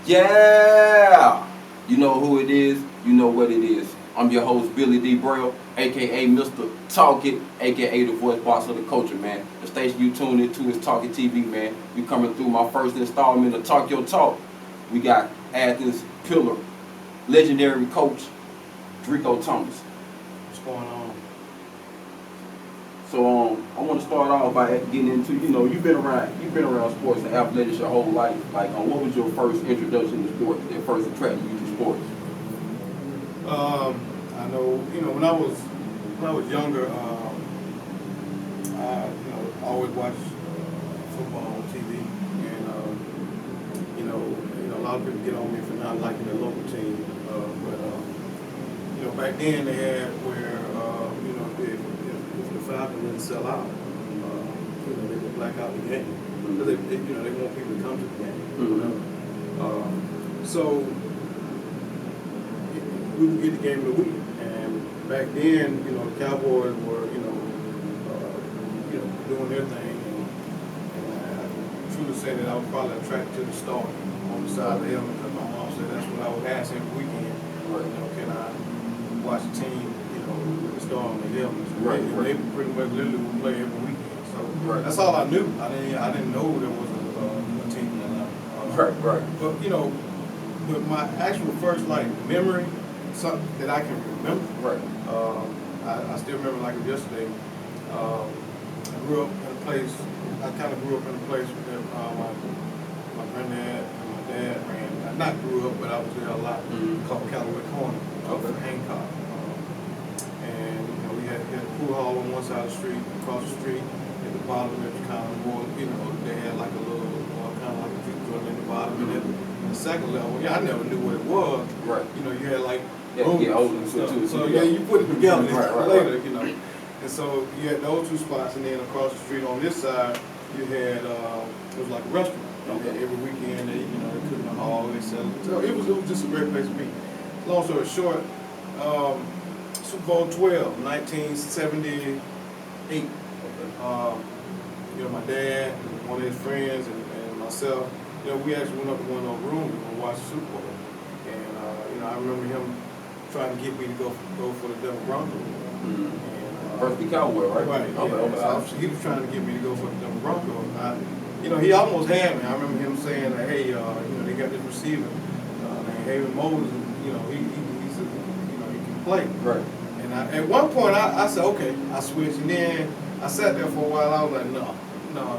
Yeah! You know who it is, you know what it is. I'm your host, Billy D. Braille, aka Mr. Talk It, aka the voice box of the culture, man. The station you tune into is Talk It TV, man. We coming through my first installment of Talk Your Talk. We got Athens pillar, legendary coach, Dreco Thomas. What's going on? So I want to start off by getting into, you've been around sports and athletics your whole life. Like, what was your first introduction to sports? That first attracted you to sports? I know, when I was younger, I always watched football on TV, and a lot of people get on me for not liking the local team, but back then they had where if the Falcons didn't sell out, they would black out the game because they want people to come to the game. So we would get the game of the week, and back then, the Cowboys were, doing their thing, and I truly say that I was probably attracted to the star on the side of the helmet because my mom said that's what I would ask every weekend. Can I watch a team, with the star on the helmet? And they pretty much literally would play every weekend. So that's all I knew. I didn't know there was a team in Atlanta. But my actual first memory, something that I can remember. I still remember like it yesterday. I grew up in a place. I kind of grew up in a place where my granddad and my dad ran. I not grew up, but I was there a lot. Called Callaway Corner, for Hancock. And we had a pool hall on one side of the street. Across the street, at the bottom, it was kind of more. They had like a little kind of like a juke joint at the bottom, and then the second level. I never knew what it was. You had like. You put it together later, And so you had those two spots, and then across the street on this side, you had it was like a restaurant. Every weekend, they cook in the hall, they sell it. So it was just a great place to be. Long story short, Super Bowl 12, 1978. My dad, one of his friends, and myself, we actually went up to one of those rooms and watched the Super Bowl. And I remember him trying to get me to go for the Denver Broncos. First the Cowboy, right? Right. So he was trying to get me to go for the Denver Broncos. He almost had me. I remember him saying, "Hey, they got this receiver named Haven Moses. He can play." Right. And at one point, I said, "Okay," I switched, and then I sat there for a while. I was like, "No."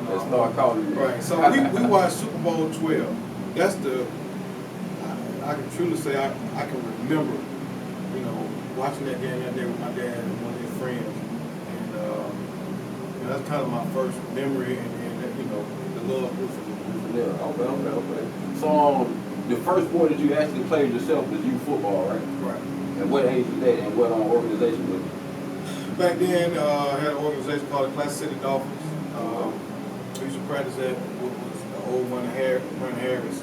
That's not calling you. Right. So we watched Super Bowl 12. That's I can truly say I can remember, watching that game that day with my dad and one of his friends, and that's kind of my first memory, and the love from there. Okay. So the first sport that you actually played yourself was youth football, right? Right. And what age was that, and what organization was it? Back then, I had an organization called the Class City Dolphins. We used to practice at what was the old Vernon Harris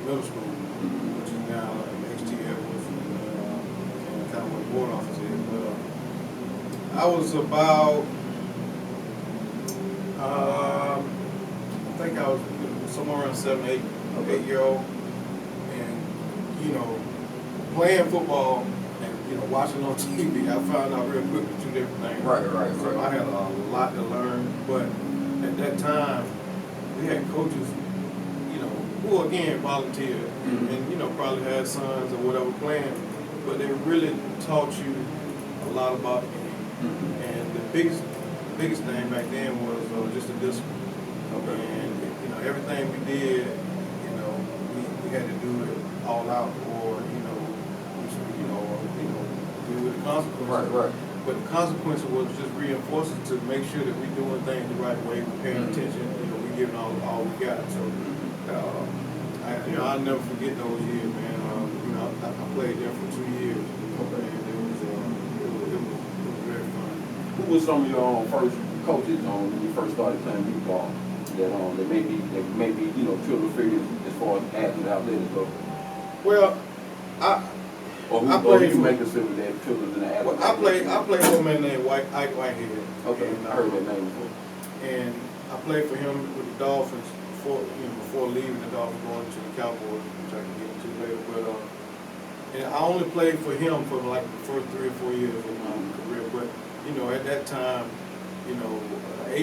Middle School, which is now HT Edwards, and kind of where the board office is. But I was about, I think I was somewhere around 7, 8-year-old, and playing football and watching on TV, I found out real quick the two different things. Right. So I had a lot to learn, but at that time we had coaches, who again volunteered and probably had sons or whatever playing, but they really taught you a lot about the game. And the biggest thing back then was just the discipline. And everything we did, we had to do it all out, or deal with the consequences. Right. But the consequences was just reinforcing to make sure that we're doing things the right way, we're paying attention, we're giving all we got. So I'll never forget those years, man. I played there for 2 years. And it was very fun. Who was some of your first coaches when you first started playing football that may be pillar figures as far as athlete athletics go? Well, Or you may consider that pillars in the athlete? I played with a man named Ike Whitehead. Okay, I heard that name before. And I played for him with the Dolphins before leaving the Dolphins, going to the Cowboys, which I can get into later. But and I only played for him for like the first 3 or 4 years of my career. But at that time, 8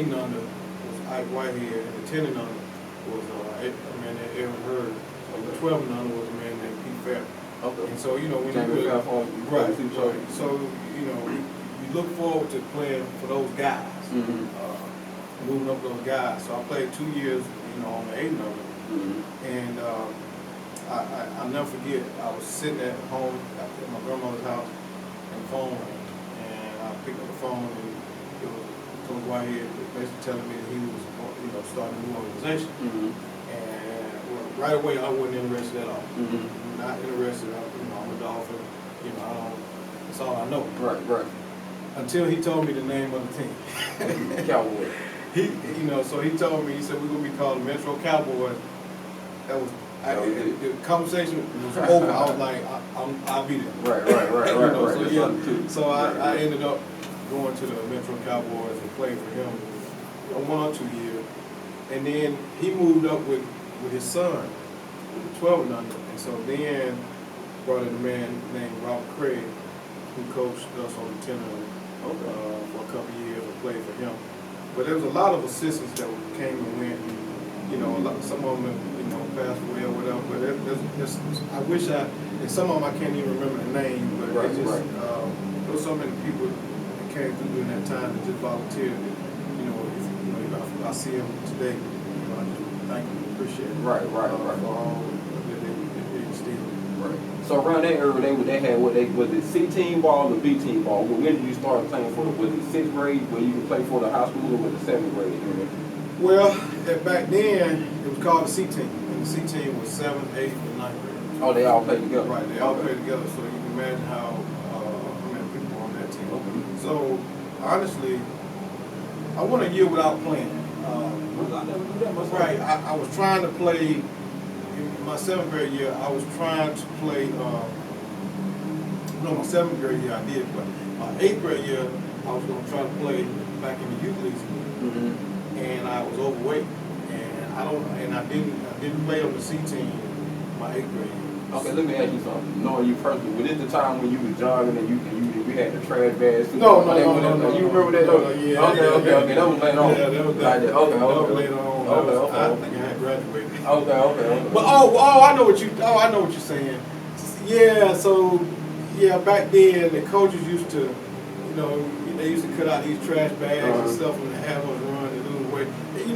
and under was Ike Whitehead, and the 10 and under was a man named Aaron Hurd. So the 12 and under was a man named Pete Fair. Okay. And so when you really, right. So you look forward to playing for those guys, moving up those guys. So I played 2 years, on the 8 and under, and I'll never forget. I was sitting at home at my grandmother's house, and the phone rang, and I picked up the phone, and it was Coach Whitehead basically telling me that he was, starting a new organization, and right away I wasn't interested at all. Not interested. I'm a Dolphin. That's all I know. Right. Until he told me the name of the team. Cowboys. So he told me. He said we're gonna be called the Metro Cowboys. That was. The conversation was over. I was like, I'll be there. Right. So I ended up going to the Metro Cowboys and played for him 1 or 2 years, and then he moved up with his son, with the 12 and under, and so then brought in a man named Robert Craig, who coached us on the 10 and under for a couple of years and played for him. But there was a lot of assistants that came and went. Some of them, passed away or whatever. But I wish and some of them I can't even remember the name. But there was so many people that came through during that time that just volunteered. If I see them today, I just thank them, appreciate it. Right. For all that they instilled. Right. So around that era, they had was it C-team ball or B-team ball? When did you start playing for was it 6th grade where you could play for the high school, or was it 7th grade? Well, back then it was called the C-team, and the C-team was 7th, 8th, and 9th grade. Oh, they all played together. Right, they all played together. So you can imagine how many people were on that team. Okay. So honestly, I went a year without playing. I never do that myself. Right, I was trying to play. In my 7th grade year, I was trying to play. My 7th grade year I did, but my 8th grade year I was going to try to play back in the youth league, and I was overweight, and I didn't play on the C team my 8th grade year. Okay, let me ask you something. Knowing you personally, was it the time when you was jogging and you had the trash bags? No. You remember that? Yeah. Okay. That was later on. Yeah, that was that. Okay. That was later on. Okay. I think I had graduated. Okay. But I know what you're saying. Yeah, back then the coaches used to, they used to cut out these trash bags and stuff and have us run and lose weight.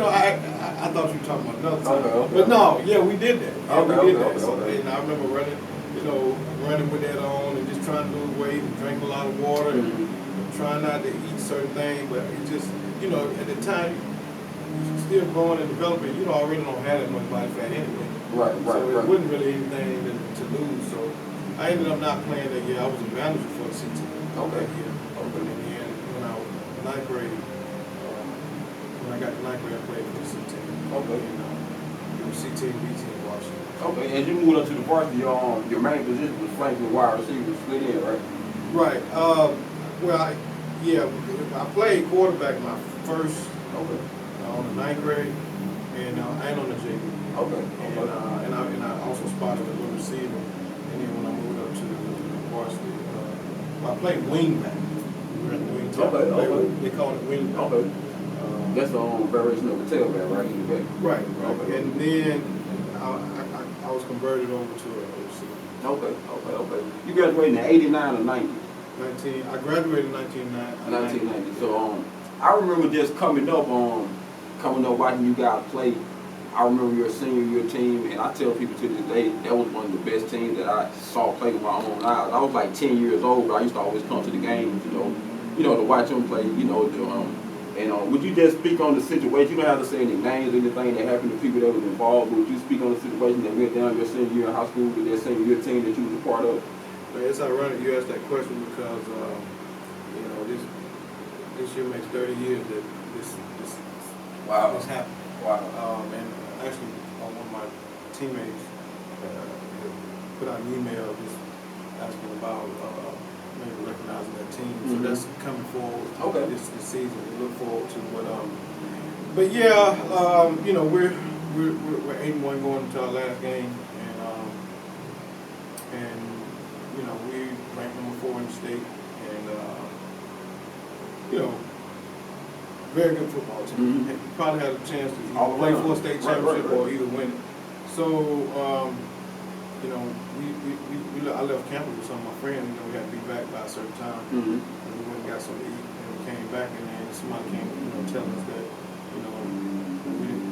I thought you were talking about another time. Okay. But no, we did that. We did that. Okay. And I remember running with that on and just trying to lose weight and drink a lot of water and trying not to eat certain things. But it just, at the time, you're still growing and developing. I already don't have that much body fat anyway. Right. So it wasn't really anything to lose. So I ended up not playing that year. I was a manager for the C team. Okay. And then when I was in 9th grade, when I got to 9th grade, I played for the C team. Okay. And it was C team, B team, varsity. Okay, and you moved up to the varsity. Your main position was flanking wide receiver, split in, right? Right. I played quarterback my first on the 9th grade, and on the JV. Okay. And I also spotted a little receiver. And then when I moved up to the varsity, I played wingback. We were at the wing tackle. Okay. They call it wingback. Okay. That's the variation of a tailback, right? Right. Okay. And then I was converted over to a receiver. Okay. You graduated in 89 or 90? I graduated in 1990. 1990. So I remember just coming up watching you guys play. I remember your senior year team, and I tell people to this day that was one of the best teams that I saw play with my own eyes. I was like 10 years old, but I used to always come to the games, to watch them play. Would you just speak on the situation? You don't have to say any names or anything that happened to people that was involved, but would you speak on the situation that went down your senior year in high school with that senior year team that you was a part of? Well, it's ironic you asked that question because, this year makes 30 years that this happened. Wow. And actually, one of my teammates put out an email just asking about maybe recognizing that team. So that's coming forward this season. We look forward to. But yeah, we're 8-1 going into our last game, and you know, we ranked number 4 in the state, and you know, very good football team. You probably had a chance to either play for a state championship or either win it. So, you know, I left campus with some of my friends. You know, we had to be back by a certain time, and we went and got something to eat, and we came back, and then somebody came, you know, telling us that, you know,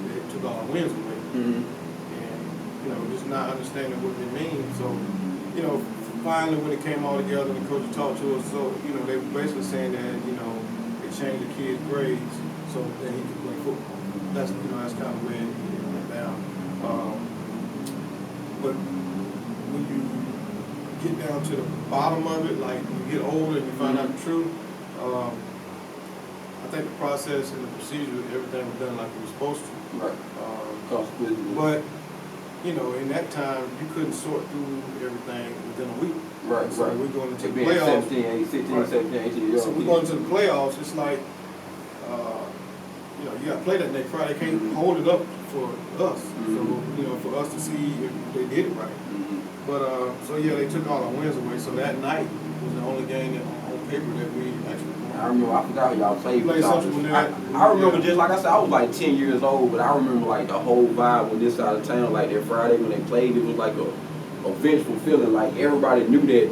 they took all our wins away, and you know, just not understanding what they mean. So, you know, finally when it came all together, and the coach talked to us, so you know, they were basically saying that, you know, they changed the kid's grades so that he could play football. That's, you know, that's kind of where it went down. But when you get down to the bottom of it, like you get older and you find out the truth, I think the process and the procedure, everything was done like it was supposed to. Right. But you know, in that time, you couldn't sort through everything within a week. Right, so right. we're going into the playoffs. 17, 18 years So we're going to the playoffs. It's like, you know, you got to play that next Friday. They can't hold it up for us. So, you know, for us to see if they did it right. But, so yeah, they took all our wins away. So that night was the only game on paper that we actually won. I remember, I forgot y'all played. I remember, just like I said, I was like 10 years old, but I remember like the whole vibe on this side of town, like that Friday when they played, it was like a vengeful feeling. Like everybody knew that.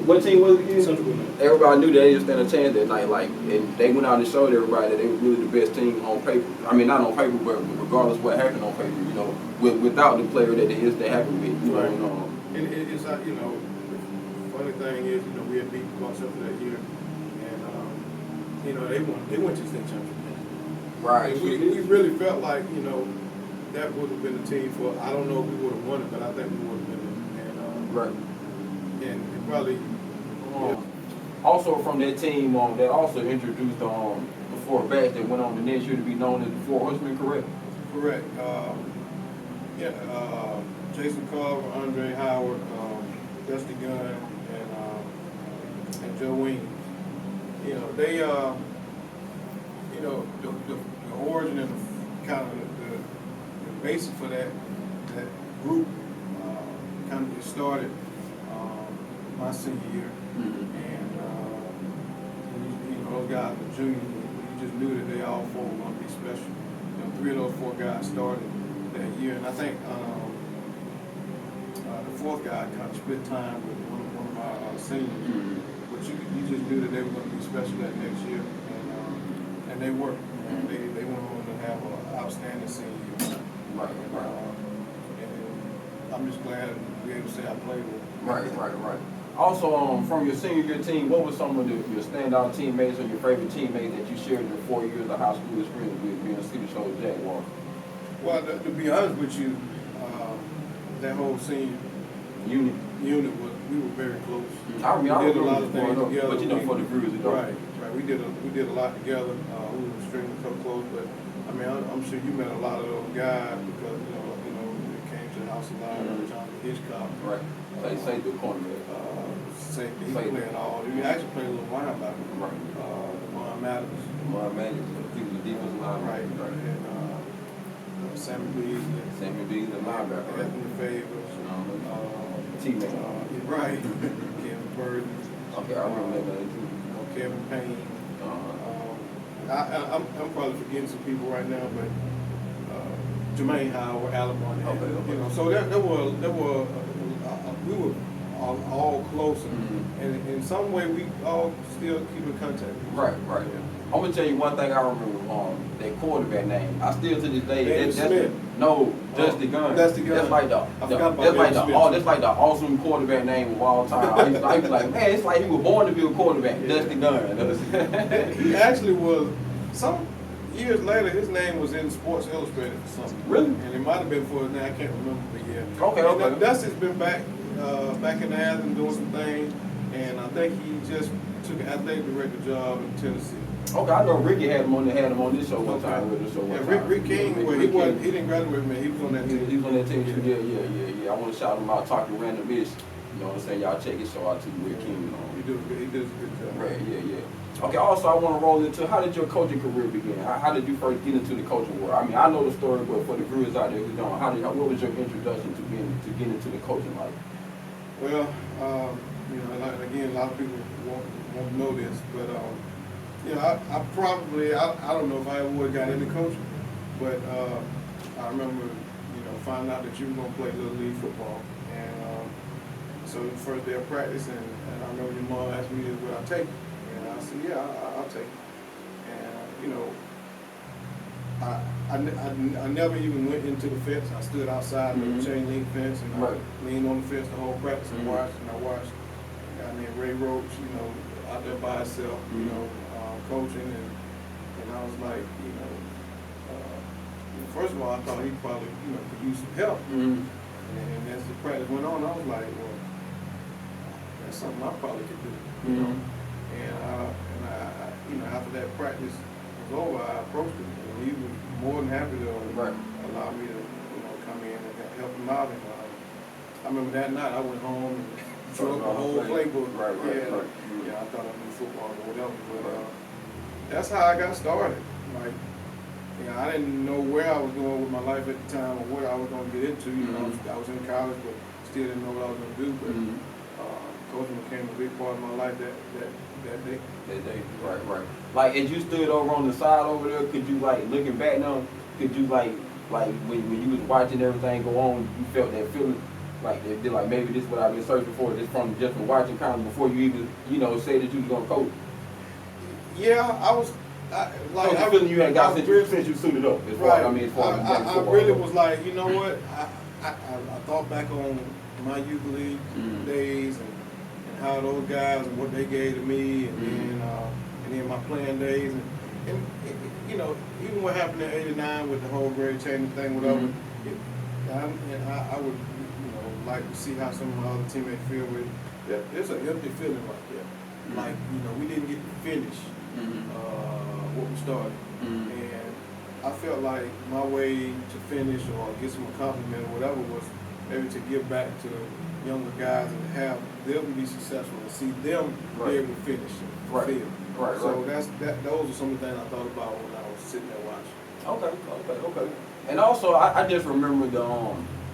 What team was it again? Everybody knew that they didn't stand a chance that night. Like, and they went out and showed everybody that they were really the best team on paper. I mean, not on paper, but regardless of what happened on paper, you know, without the player that they happened with, you right. know. And it's like, you know, the funny thing is, you know, we had beat Bucks-Up that year. You know, they went to the state championship. Right. And we really felt like, you know, that would have been the team for, I don't know if we would have won it, but I think we would have been it. And, right. And probably. Also from that team that also introduced the 4 backs that went on the next year to be known as the 4 Horsemen, correct? Correct. Jason Carver, Andre Howard, Dusty Gunn, and Joe Wing. You know, they, you know, the origin and kind of the basis for that group kind of just started my senior year. And, you know, those guys were juniors. You just knew that they all 4 were going to be special. You know, 3 of those 4 guys started that year. And I think the 4th guy kind of split time with one of my seniors. But you just knew that they were going to be special that next year, and they were. And they went on to have an outstanding senior year. Right. And I'm just glad to be able to say I played with them. Right. Also, from your senior year team, what were some of your standout teammates or your favorite teammates that you shared in your 4 years of high school experience with being a Cedar Shores Jaguar? Well, to be honest with you, that whole senior unit was, we were very close. I mean, we did a lot of things together. But you know, for the viewers, it don't. Right. We did a lot together. We were extremely close. But I mean, I'm sure you met a lot of those guys because you know, they came to the house a lot. John Hitchcock. Right. Say the cornerback. Safety. He played all. He actually played a little linebacker. Right. Lamar Mathis. He was a defensive linebacker. Right. And Sammy Beasley, the linebacker. Anthony Favors. Teammate. Right. Kevin Burton. Okay, I remember that too. Kevin Payne. I'm probably forgetting some people right now, but Jermaine Howard, Alabama. Okay. You know, so we were all close, and in some way we all still keep in contact. Right. Yeah. I'm gonna tell you one thing I remember. That quarterback name, I still to this day. Dusty Gunn. Dusty Gunn. That's like the awesome quarterback name of all time. I used to be like, man, it's like he was born to be a quarterback. Yeah. Dusty Gunn. He actually was. Some years later, his name was in Sports Illustrated or something. Really? And it might have been for his name. I can't remember, but yeah. Okay. Dusty's been back in the Athens doing some things, and I think he just took an athletic director job in Tennessee. Okay, I know Ricky had him on this show one time. Rick King, he didn't graduate with me. He was on that team. He was on that team too. Yeah. I want to shout him out, talking random ish. You know what I'm saying? Y'all check his show out too, Rick King. he does a good job. Right, yeah. Okay, also I want to roll into, how did your coaching career begin? How did you first get into the coaching world? I mean, I know the story, but for the viewers out there who don't, what was your introduction to getting into the coaching life? Well, you know, like, again, a lot of people won't know this, but you know, I probably, I don't know if I ever would have got into coaching, but I remember, you know, finding out that you were going to play Little League football. And so the first day of practice, and I remember your mom asked me, would I take it? And I said, yeah, I'll take it. And, you know, I never even went into the fence. I stood outside the chain link fence, and I leaned on the fence the whole practice and watched. And I watched a guy named Ray Roach, you know, out there by himself, you know, coaching. And I was like, you know, first of all, I thought he probably, you know, could use some help. And as the practice went on, I was like, well, that's something I probably could do. You know? And I, you know, after that practice was over, I approached him, and he was more than happy to allow me to, you know, come in and help him out. And I remember that night I went home and drew up a whole playbook. Yeah, I thought I knew football or whatever, but that's how I got started. Like, you know, I didn't know where I was going with my life at the time or what I was going to get into. You know, I was in college, but still didn't know what I was going to do. But coaching became a big part of my life that day. That day, right. Like, as you stood over on the side over there, could you, like, looking back now, could you, like when you was watching everything go on, you felt that feeling? Like, maybe this is what I've been searching for, just from watching kind of before you even, you know, say that you was going to coach? Yeah, I was. Like, I feeling you had got since you suited up. As far, I mean, as far I really was like, you know what? I thought back on my youth league days and how those guys and what they gave to me, and then my playing days, and you know, even what happened in '89 with the whole grade changing thing, whatever. I would, you know, like to see how some of my other teammates feel with it. Yeah, there's an empty feeling right there. Like, you know, we didn't get to finish what we started. And I felt like my way to finish or get some accomplishment or whatever was maybe to give back to younger guys and have them be successful and see them be able to finish and fulfill. So those are some of the things I thought about when I was sitting there watching. Okay. And also, I just remember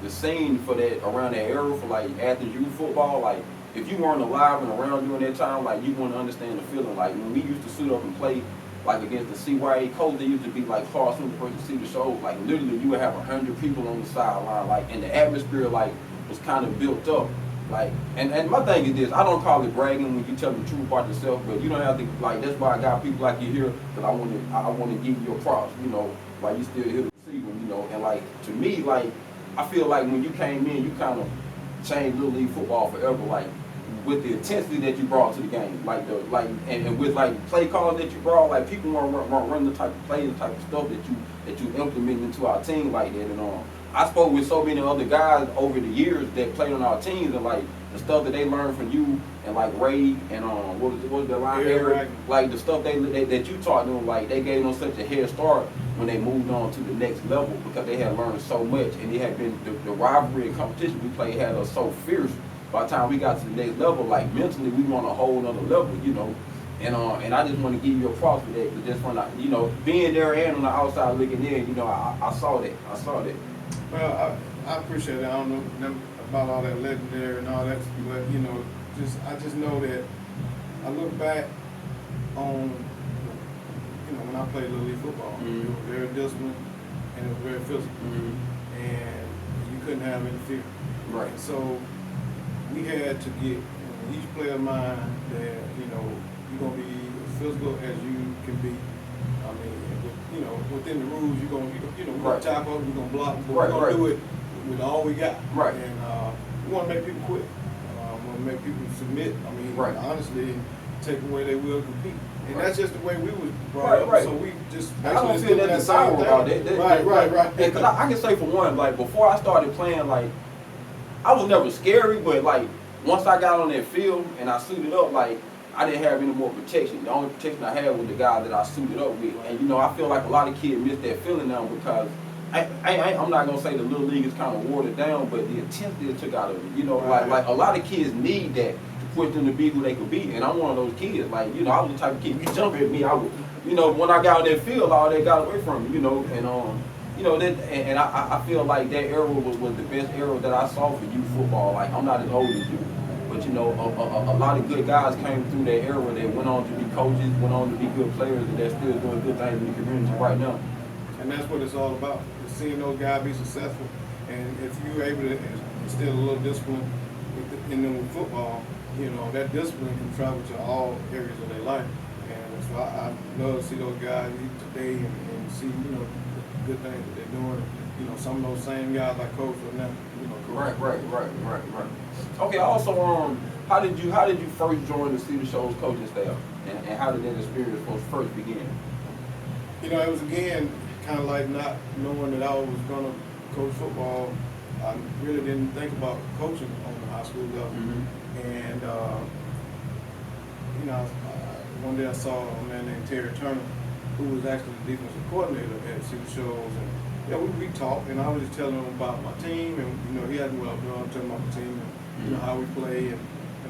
the scene for that, around that era for like Athens youth football. Like, if you weren't alive and around during that time, like, you wouldn't understand the feeling. Like, when we used to suit up and play, like, against the CYA coach, they used to be like far from the person to see the shows. Like, literally, you would have 100 people on the sideline, like, and the atmosphere, like, was kind of built up. Like, and my thing is this, I don't call it bragging when you tell the truth about yourself, but you don't have to, like, that's why I got people like you here, because I want to give you your props, you know, like, you still here to see them, you know. And, like, to me, like, I feel like when you came in, you kind of changed Little League football forever, like, with the intensity that you brought to the game, and with like play calling that you brought, like, people want to run the type of plays, the type of stuff that you implement into our team like that. And I spoke with so many other guys over the years that played on our teams, and like the stuff that they learned from you and like Ray and what was the line, Eric, like the stuff that you taught them, like they gave them such a head start when they moved on to the next level, because they had learned so much, and it had been the rivalry and competition we played had us so fierce. By the time we got to the next level, like, mentally, we want a whole nother level, you know. And I just want to give you a props for that, because just from, you know, being there and on the outside looking in, you know, I saw that. Well, I appreciate it. I don't know about all that legendary and all that, but, you know, I just know that I look back on, you know, when I played Little League football, it was very disciplined and it was very physical, and you couldn't have any fear. Right. And so we had to get each player of mine that, you know, you're going to be as physical as you can be. I mean, you know, within the rules, we're going to tackle, we're going to block, but we're going to do it with all we got. Right. And we want to make people quit. We want to make people submit. I mean, honestly, take away their will to compete. And that's just the way we was brought up. So we just, I don't feel that desire about that. Right. Because I can say for one, like, before I started playing, like, I was never scary, but like once I got on that field and I suited up, like, I didn't have any more protection. The only protection I had was the guy that I suited up with. And you know, I feel like a lot of kids miss that feeling now, because I'm not gonna say the Little League is kind of watered down, but the intensity it took out of it. You know, like a lot of kids need that to push them to be who they could be. And I'm one of those kids. Like, you know, I was the type of kid, you jump at me, I would, you know, when I got on that field, all that got away from me, you know, and you know, I feel like that era was the best era that I saw for youth football. Like, I'm not as old as you, but you know, a lot of good guys came through that era that went on to be coaches, went on to be good players, and they're still doing good things in the community right now. And that's what it's all about, is seeing those guys be successful. And if you're able to instill a little discipline in them with football, you know, that discipline can travel to all areas of their life. And so I love to see those guys today and see, you know, the good things that they're doing. You know, some of those same guys I coach are now, you know, coach. Right. Okay, also, how did you first join the Cedar Shoals coaching staff? And how did that experience first begin? You know, it was, again, kind of like not knowing that I was going to coach football. I really didn't think about coaching on the high school level. Mm-hmm. And, you know, one day I saw a man named Terry Turner, who was actually the defensive coordinator at Cedar Shoals. And, yeah, we talked, and I was just telling him about my team, and, you know, he had me up there, I'm telling him about the team, and, you know, how we play, and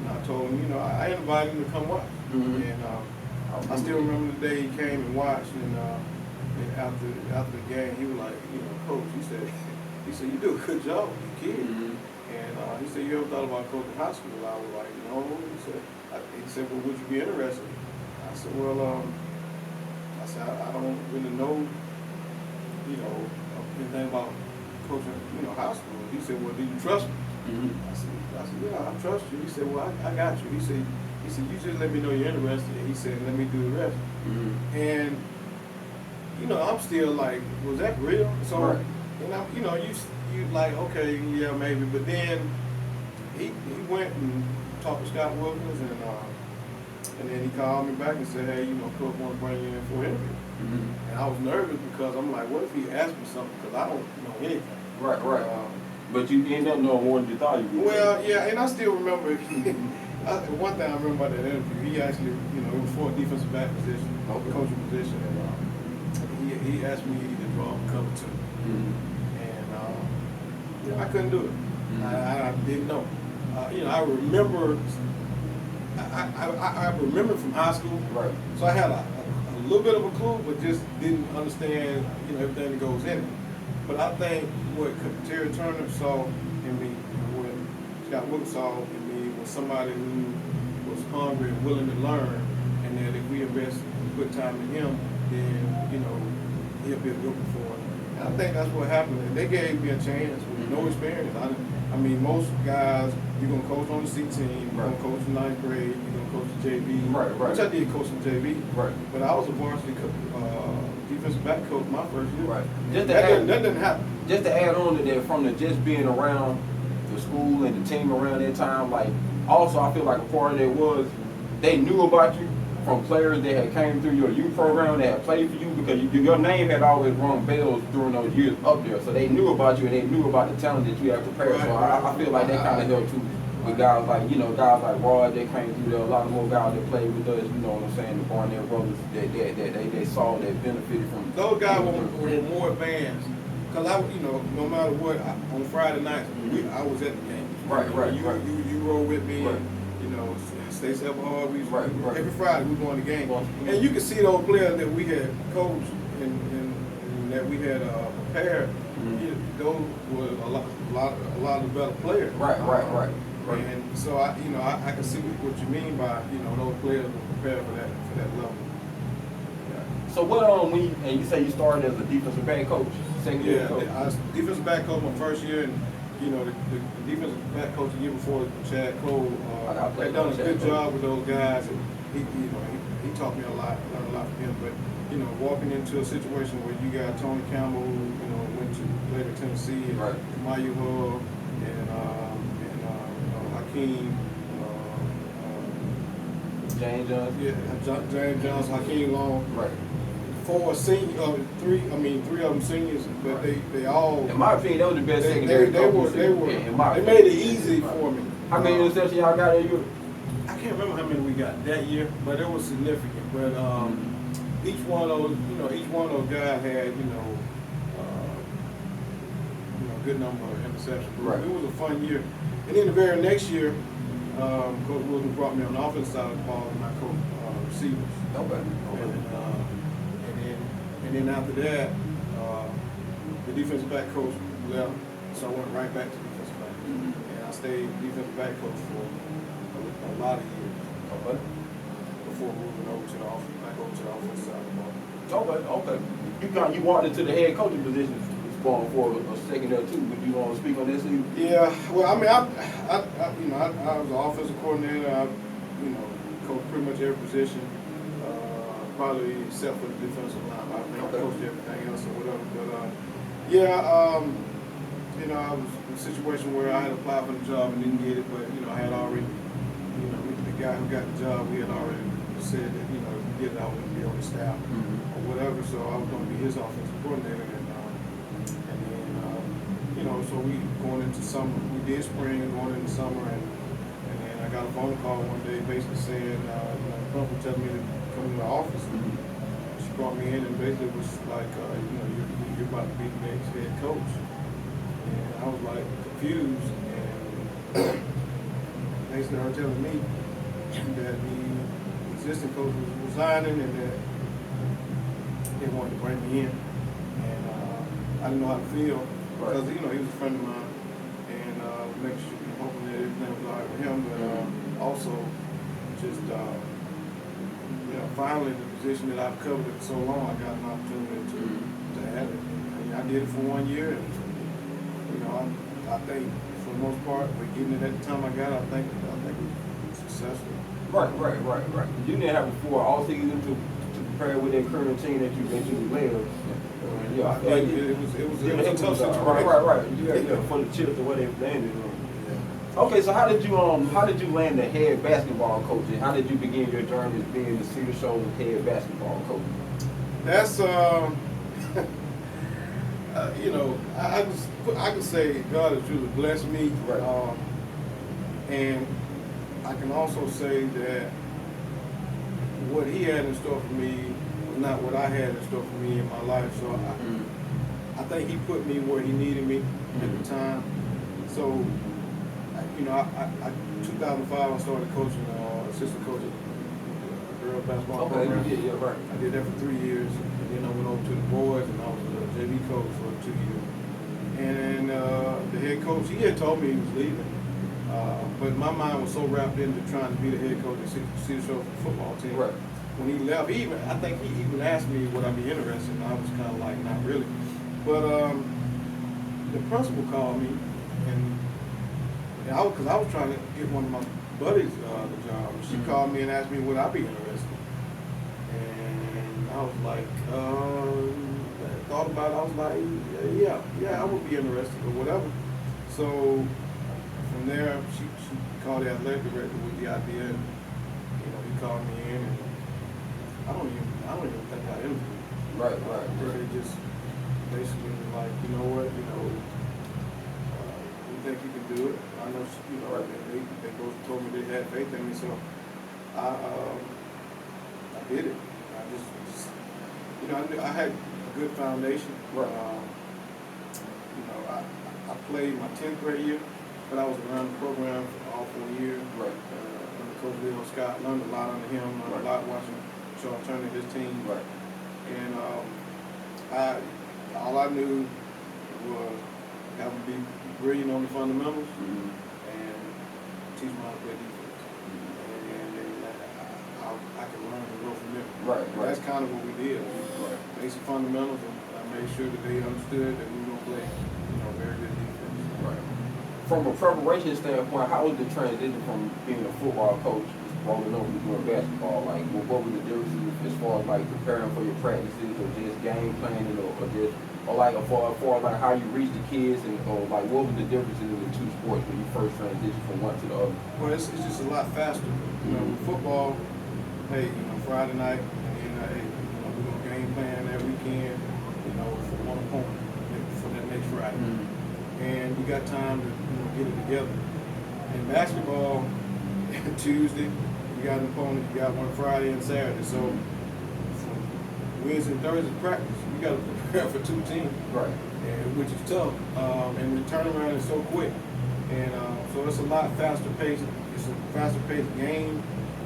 I told him, you know, I invited him to come watch. Mm-hmm. And I still remember the day he came and watched, and after the game, he was like, you know, Coach, he said, you do a good job with the kid. Mm-hmm. And he said, you ever thought about coaching high school? I was like, no. He said, well, would you be interested? I said, well, I don't really know, you know, anything about coaching, you know, high school. He said, well, do you trust me? Mm-hmm. I said, yeah, I trust you. He said, well, I got you. He said, you just let me know you're interested. He said, let me do the rest. Mm-hmm. And, you know, I'm still like, was that real? So, right. And you know, you like, okay, yeah, maybe. But then he went and talked to Scott Wilkins, and then he called me back and said, hey, you know, Coach want to bring you in for an interview. Mm-hmm. And I was nervous because I'm like, what if he asked me something? Because I don't know anything. Right. But you ended up knowing more than you thought you would. Well, yeah, and I still remember, one thing I remember about that interview, he actually, you know, it was for a defensive back position, coaching position, and he asked me to draw a cover two. Mm-hmm. And, you know, I couldn't do it. Mm-hmm. I didn't know. You know, I remember, I remember from high school. Right. So I had a little bit of a clue, but just didn't understand, you know, everything that goes in it. But I think what Terry Turner saw in me, and what Scott Wilkins saw in me, was somebody who was hungry and willing to learn, and that if we invest good time in him, then, you know, he'll be a good performer. And I think that's what happened. And they gave me a chance with no experience. I mean, most guys, you're going to coach on the C team, you're going to coach in ninth grade, you're going to coach the JV, which I did coach in JV. Right. But I was a varsity defensive back coach my first year. Right. That didn't happen. Just to add on to that, from the just being around the school and the team around that time, like, also I feel like a part of that was they knew about you from players that had came through your youth program that had played for you, because your name had always rung bells during those years up there. So they knew about you and they knew about the talent that you had prepared. So I feel like that kind of helped too. With guys like, you know, guys like Rod that came through there, a lot of more guys that played with us, you know what I'm saying, the Barnett brothers that they saw that benefited from. Those guys were more advanced. Because you know, no matter what, on Friday nights, I was at the game. Right. You roll with me, and, you know, Stacey Everhard, every Friday we going to the game. And you can see those players that we had coached and that we had prepared, you know, those were a lot of better players. Right. And so I can see what you mean by, you know, those players were prepared for that level. Yeah. So what and you say you started as a defensive back coach, second year coach? I was defensive back coach my first year, and you know, the defensive back coach the year before, Chad Cole, had done a good job with those guys, and he taught me a lot, learned a lot from him. But you know, walking into a situation where you got Tony Campbell, who, you know, went to play for Tennessee, and Mayu Hull, and Hakeem, James Johnson. Yeah, James Johnson, Hakeem Long. Right. Three of them seniors, but they all. In my opinion, that was the best secondary. They made it easy for me. How many interceptions y'all got that year? I can't remember how many we got that year, but it was significant. But each one of those guys had, you know, a good number of interceptions. Right. It was a fun year. And then the very next year, Coach Wilson brought me on the offensive side of the ball, and I coached receivers. Okay. And then after that, the defensive back coach left, so I went right back to defensive back. And I stayed defensive back coach for a lot of years. Okay. Before moving over to the offensive side of the ball. Okay. You walked into the head coaching position for a second or two. Would you want to speak on this? Yeah. Well, I mean, I was an offensive coordinator. I coached pretty much every position, probably except for the defensive line. I think I coached everything else or whatever. But I was in a situation where I had applied for the job and didn't get it, but I had already, the guy who got the job, we had already said that if we get it, I was going to be on the staff or whatever. So I was going to be his offensive coordinator, so we going into summer. We did spring and going into summer, and then I got a phone call one day, basically saying, the principal telling me to come to the office. She brought me in and basically was like, you're about to be the next head coach. And I was like confused, and basically her telling me that the existing coach was resigning and that they wanted to bring me in. And I didn't know how to feel because he was a friend of mine, and hoping that everything was all right with him, but also just finally the position that I've covered it so long, I got an opportunity to have it. I did it for 1 year, and I think for the most part, but getting it at the time I got it, I think it was successful. Right. You didn't have before all season to prepare with that current team that you led. Yeah, it was a tough situation. Right. Yeah, for the Chiefs the way they landed. Okay, so how did you land the head basketball coach, and how did you begin your journey as being the Cedar Shoulders head basketball coach? That's I can say God has truly blessed me, right. And I can also say that what He had in store for me was not what I had in store for me in my life. So I think He put me where He needed me at the time. So 2005 I started coaching, assistant coaching girls basketball program. Right. I did that for 3 years, and then I went over to the boys, and I was a JV coach for 2 years. And the head coach, he had told me he was leaving, but my mind was so wrapped into trying to be the head coach at Cedar Shoulders football team. Right. When he left, I think he even asked me would I be interested, and I was kind of like, not really. But the principal called me, and I was trying to get one of my buddies the job. She called me and asked me would I be interested, and I was like, thought about it. I was like, yeah, I would be interested or whatever. So from there, she called the athletic director with the idea, and he called me in, and I don't even think I interviewed. Right. They just basically was like, you know what, we think you can do it. I know, they both told me they had faith in me, so I did it. I had a good foundation. Right. I played my 10th grade year, but I was around the program for all 4 years. Right. Under Coach Bill Scott, learned a lot under him, learned a lot watching Sean Turner, his team. Right. And all I knew was have to be brilliant on the fundamentals and teach them how to play defense. And I can learn and go from there. Right. That's kind of what we did. Basic fundamentals, and I made sure that they understood that we were going to play, very good defense. Right. From a preparation standpoint, how was the transition from being a football coach rolling over to doing basketball? Like, what were the differences as far as like preparing for your practices, or just game planning, or as far as like how you reach the kids, or like what were the differences in the two sports when you first transitioned from one to the other? Well, it's just a lot faster. With football, hey, Friday night, and then we're gonna game plan that weekend, for one opponent for that next Friday, and you got time to get it together. In basketball, Tuesday, you got an opponent, you got one Friday and Saturday, so from Wednesday and Thursday practice, you got to prepare for 2 teams, right? And which is tough, and the turnaround is so quick, and so So it's a lot faster paced. It's a faster paced game,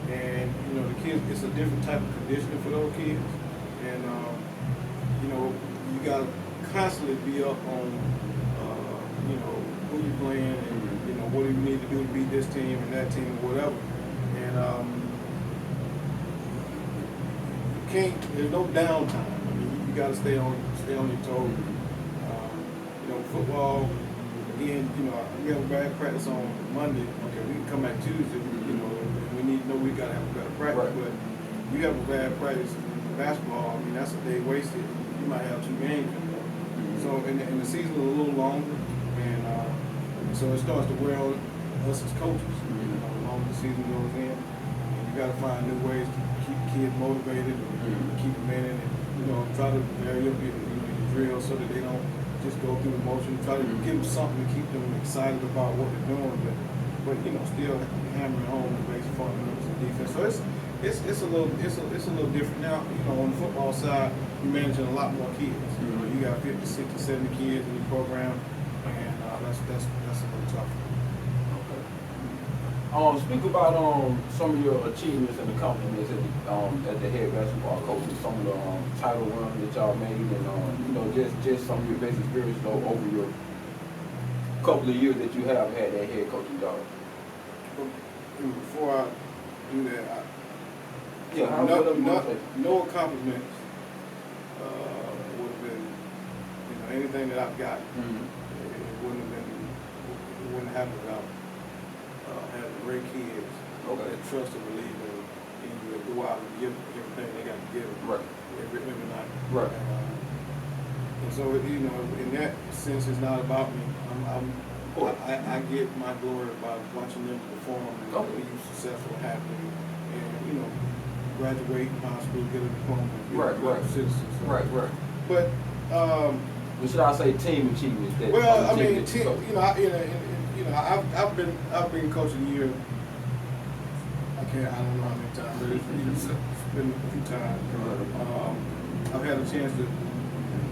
and you know the kids. It's a different type of conditioning for those kids, and you know you gotta constantly be up on you know who you playing and you know what do you need to do to beat this team and that team or whatever, and you can't. There's no downtime. I mean you gotta stay on your toes. You know football. Again, you know, we have a bad practice on Monday. Okay, we can come back Tuesday. You know, we need to know we gotta have a better practice. Right. But you have a bad practice in basketball. I mean, that's a day wasted. You might have 2 games. So, and the season is a little longer, and so it starts to wear on us as coaches. You know, the longer the season goes in, and you gotta find new ways to keep kids motivated, keep them in it, and you know, try to vary up your drill so that they don't just go through the motion, try to give them something to keep them excited about what they're doing, but you know, still hammering home the basic fundamentals of defense. So it's a little different now. You know, on the football side, you're managing a lot more kids. You know, you got 50, 60, 70 kids in your program, and that's a little tough. Okay. Speak about some of your achievements and accomplishments as the head basketball coach, and some of the title runs that y'all made, and you know, just some of your best experiences over your couple of years that you have had that head coaching job. Before I do that, no accomplishments would have been, you know, anything that I've got. It wouldn't happen without having great kids that trust and believe in you to go out and give everything they got to give every night. Right. And so, you know, in that sense, it's not about me. I get my glory by watching them perform and be successful, happy, and you know, graduate high school, get a diploma, be citizens. So. Right. But should I say team achievements? Well, I mean, you know, I've been coach of the year. I don't know how many times, but it's been a few times. I've had a chance to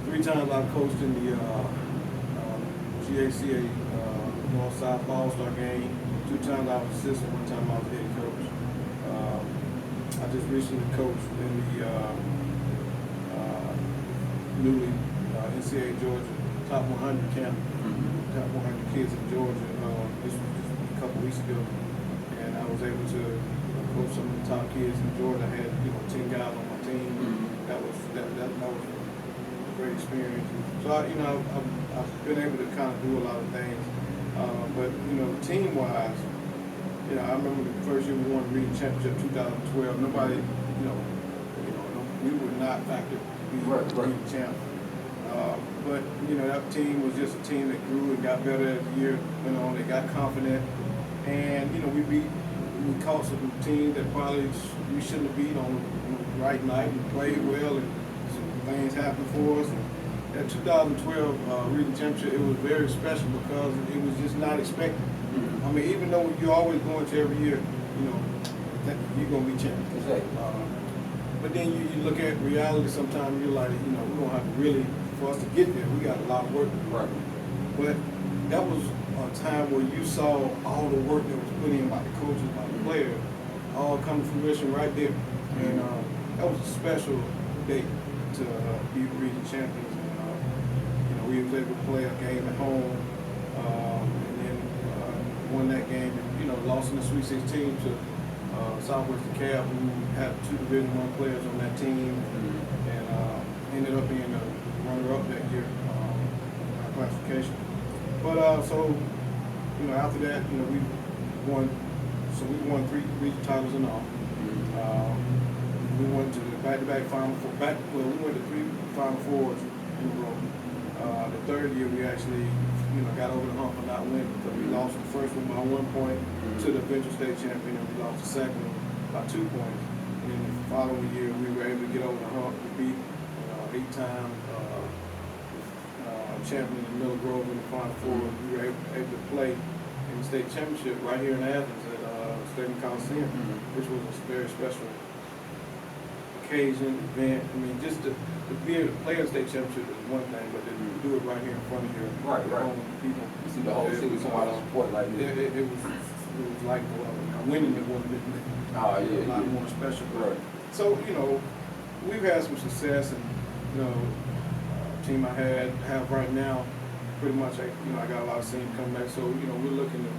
3 times I've coached in the GACA North South All-Star game. 2 times I was assistant, 1 time I was head coach. I just recently coached in the newly NCAA Georgia top 100 camp, top 100 kids in Georgia. This was just a couple weeks ago, and I was able to coach some of the top kids in Georgia. I had 10 guys on my team. That was a great experience. So I've been able to kind of do a lot of things. But team-wise, I remember the first year we won the region championship, 2012. Nobody, we were not factored to be region champ. But that team was just a team that grew and got better as the year went on. They got confident, and we caught some teams that probably we shouldn't have beat on the right night and played well, and some things happened for us. And that 2012 region championship, it was very special because it was just not expected. I mean, even though you're always going to every year, you're going to be champions. Exactly. But then you look at reality sometimes, you're like, we don't have to really, for us to get there, we got a lot of work to do. Right. But that was a time where you saw all the work that was put in by the coaches, by the players, all come to fruition right there. And that was a special day to be region champions. And we were able to play a game at home, and then won that game, and lost in the Sweet 16 to Southwestern Cal, who had 2 Division I players on that team, and ended up being a runner-up that year in our classification. But after that, we won. So we won 3 region titles in all. We went to the back-to-back Final Four. We went to 3 Final Fours in a row. The 3rd year, we actually, got over the hump of not winning because we lost the first one by 1 point to the eventual state champion, and we lost the second one by 2 points. And then the following year, we were able to get over the hump to beat 8-time champion in Miller Grove in the Final Four. We were able to play in the state championship right here in Athens at Stadium Coliseum, which was a very special occasion, event. I mean, just to be able to play a state championship is one thing, but to do it right here in front of your own people. You see the whole city come out and support like this. It was like winning it was a lot more special. Right. So, you know, we've had some success, and, you know, team I have right now, pretty much, you know, I got a lot of seniors coming back. So, you know, we're looking to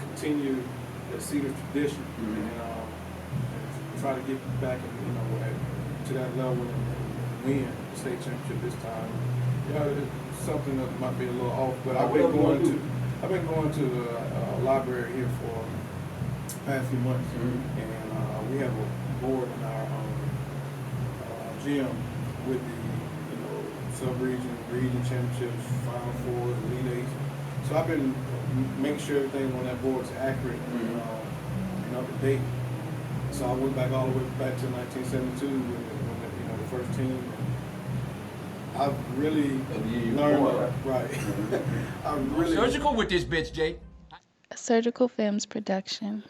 continue the Cedar tradition and try to get back, you know, to that level and win the state championship this time. You know, it's something that might be a little off, but I've been going to the library here for the past few months, and we have a board in our gym with the sub-region, region championships, Final Fours, Elite Eights. So I've been making sure everything on that board is accurate and up to date. So I went back all the way back to 1972 when the first team. I've really learned, right? I really surgical with this bitch, Jake. Surgical Films production.